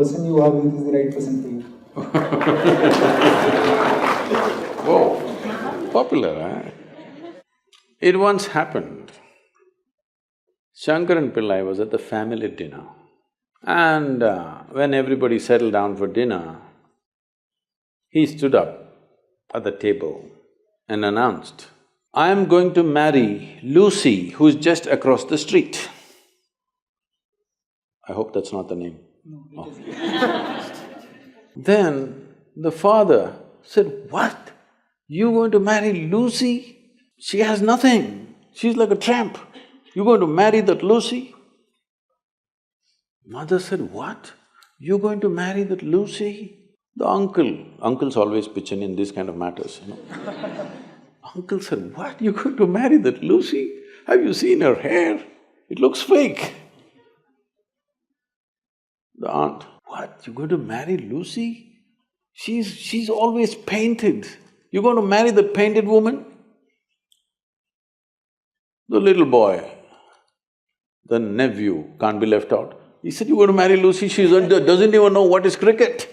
person you are with is the right person for you. Whoa, popular, eh? It once happened. Shankaran Pillai was at the family dinner, and when everybody settled down for dinner, he stood up at the table and announced, "I am going to marry Lucy, who's just across the street." I hope that's not the name. No, it is. Then the father said, "What? You going to marry Lucy? She has nothing. She's like a tramp. You going to marry that Lucy?" Mother said, "What? You going to marry that Lucy?" The uncles always pitch in these kind of matters, you know. Uncle said, "What? You going to marry that Lucy? Have you seen her hair? It looks fake." The aunt, "What? You going to marry Lucy? She's always painted. You going to marry that painted woman?" The little boy, the nephew, can't be left out. He said, "You going to marry Lucy? She doesn't even know what is cricket.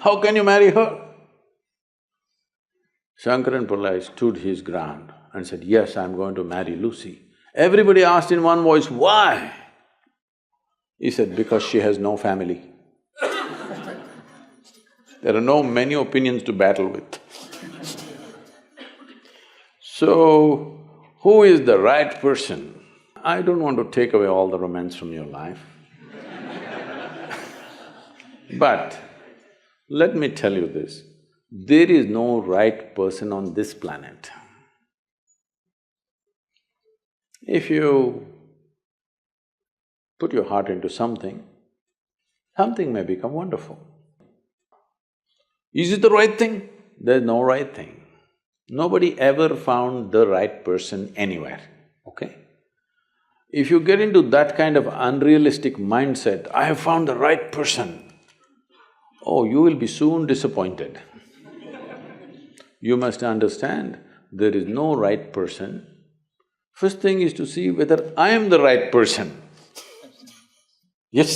How can you marry her?" Shankaran Pillai stood his ground and said, "Yes, I'm going to marry Lucy." Everybody asked in one voice, "Why?" He said, "Because she has no family." There are no many opinions to battle with. So, who is the right person? I don't want to take away all the romance from your life. But let me tell you this, there is no right person on this planet. If you put your heart into something, something may become wonderful. Is it the right thing? There's no right thing. Nobody ever found the right person anywhere, okay? If you get into that kind of unrealistic mindset, "I have found the right person," oh, you will be soon disappointed. You must understand, there is no right person. First thing is to see whether I am the right person. Yes,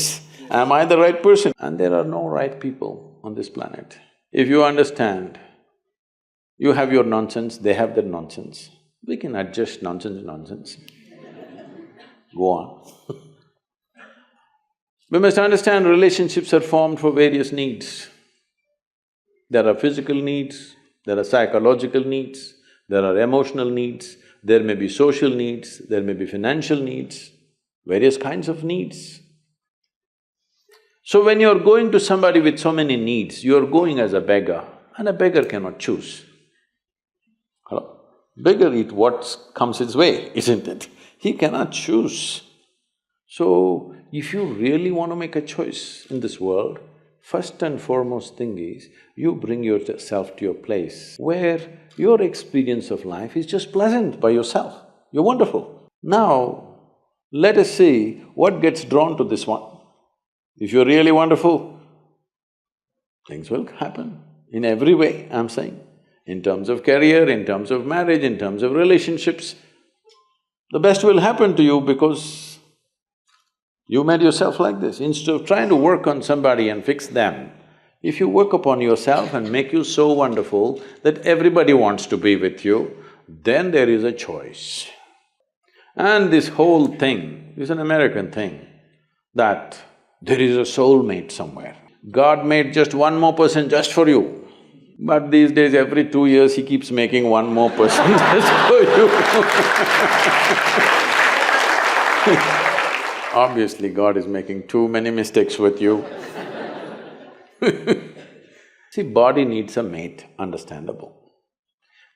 am I the right person? And there are no right people on this planet. If you understand, you have your nonsense, they have their nonsense, we can adjust nonsense. Go on. We must understand relationships are formed for various needs. There are physical needs, there are psychological needs, there are emotional needs, there may be social needs, there may be financial needs, various kinds of needs. So when you're going to somebody with so many needs, you're going as a beggar, and a beggar cannot choose. Hello? Beggar eat what comes his way, isn't it? He cannot choose. So, if you really want to make a choice in this world, first and foremost thing is, you bring yourself to your place where your experience of life is just pleasant by yourself. You're wonderful. Now, let us see what gets drawn to this one. If you're really wonderful, things will happen in every way, I'm saying. In terms of career, in terms of marriage, in terms of relationships, the best will happen to you because you made yourself like this. Instead of trying to work on somebody and fix them, if you work upon yourself and make you so wonderful that everybody wants to be with you, then there is a choice. And this whole thing is an American thing, that there is a soulmate somewhere. God made just one more person just for you. But these days, every 2 years, he keeps making one more person just for you. Obviously, God is making too many mistakes with you. See, body needs a mate, understandable.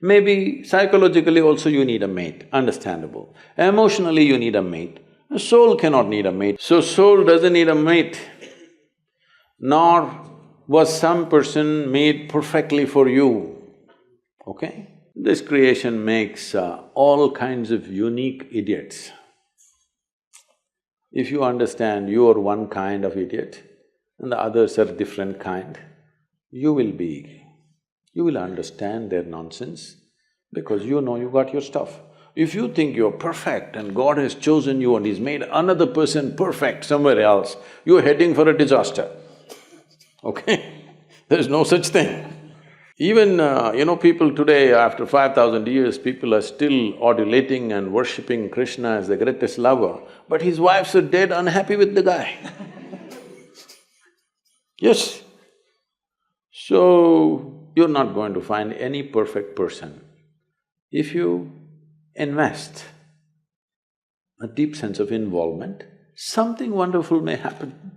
Maybe psychologically also you need a mate, understandable. Emotionally you need a mate. A soul cannot need a mate. So soul doesn't need a mate, nor was some person made perfectly for you, okay? This creation makes all kinds of unique idiots. If you understand you are one kind of idiot and the others are different kind, you will understand their nonsense because you know you got your stuff. If you think you're perfect and God has chosen you and He's made another person perfect somewhere else, you're heading for a disaster. okay? There's no such thing. Even, people today, after 5,000 years, people are still adulating and worshipping Krishna as the greatest lover, but his wives are dead unhappy with the guy. Yes. So, you're not going to find any perfect person. If you invest a deep sense of involvement, something wonderful may happen.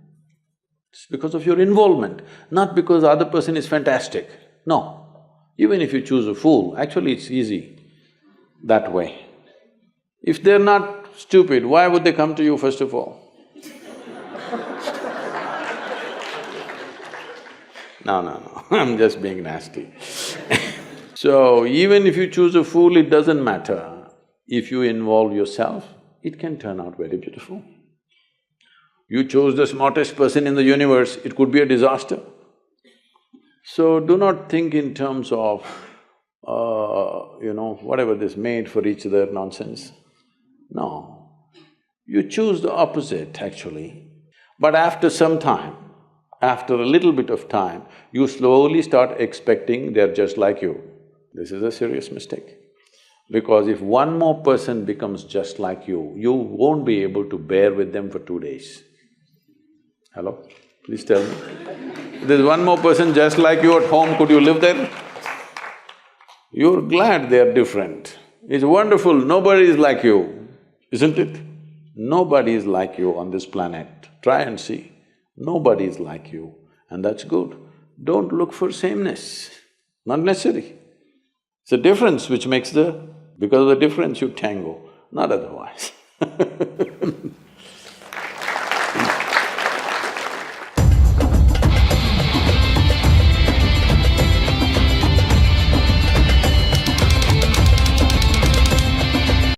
It's because of your involvement, not because the other person is fantastic. No. Even if you choose a fool, actually it's easy that way. If they're not stupid, why would they come to you first of all? No, I'm just being nasty. So, even if you choose a fool, it doesn't matter. If you involve yourself, it can turn out very beautiful. You chose the smartest person in the universe, it could be a disaster. So, do not think in terms of, whatever this made for each other nonsense. No. You choose the opposite, actually. But after some time, after a little bit of time, you slowly start expecting they're just like you. This is a serious mistake. Because if one more person becomes just like you won't be able to bear with them for 2 days. Hello? Please tell me. If there's one more person just like you at home, could you live there? You're glad they're different. It's wonderful, nobody is like you, isn't it? Nobody is like you on this planet. Try and see. Nobody is like you, and that's good. Don't look for sameness, not necessary. It's a difference which makes the… because of the difference you tango, not otherwise